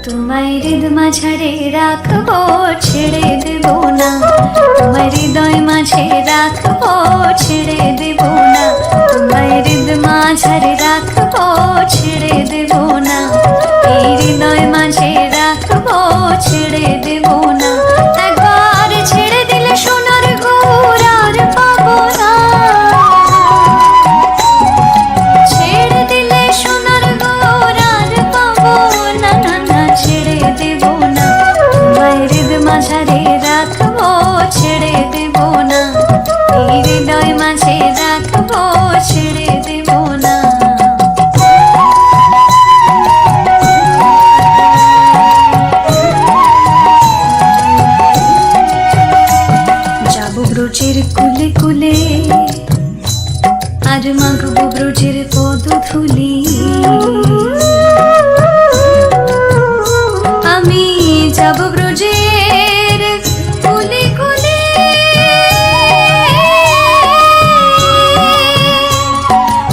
তোমায় হৃদ মাঝারে রাখবো, ছেড়ে দেব না। তোমায় হৃদয় মাঝে রাখবো, ছেড়ে দেব না। তোমায় হৃদ মাঝারে রাখবো, ছেড়ে দেব না। এই হৃদয় মাঝে রাখবো, ছেড়ে দেব না। একবার ছেড়ে দিলে সোনার গৌর আর পাবো না। ছেড়ে দিলে সোনার গৌর আর পাবো না, না না ছেড়ে দেব না। তোমায় হৃদ মাঝারে রাখবো, ছেড়ে দেব না। এই হৃদয় মাঝে রাখবো, ছেড়ে দেব না। যাব ব্রজের কুলে কুলে, আর মাগবো ব্রজের পদধূলি। আমি যাব ব্রজের কুলে কুলে,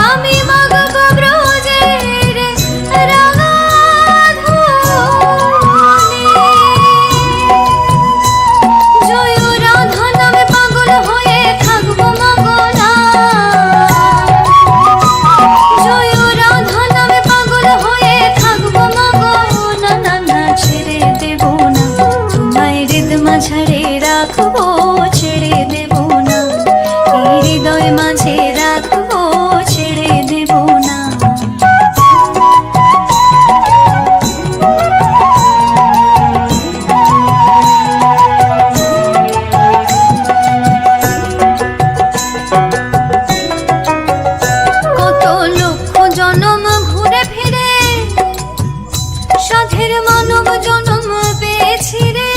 আমি মাগবো ব্রজের রাঙা ধূলি। জয় রাধা নামে পাগল হয়ে থাকবো মগনা। জয় রাধা নামে পাগল হয়ে থাকবো মগনা, না না ছেড়ে দেব না। তোমায় হৃদ মাঝারে রাখবো, ছেড়ে দেব না। এই হৃদয় মাঝে রাখবো, ছেড়ে দেব না। কত লক্ষ জনম ঘুরে ফিরে সাধের মানব জনম পেয়েছি রে।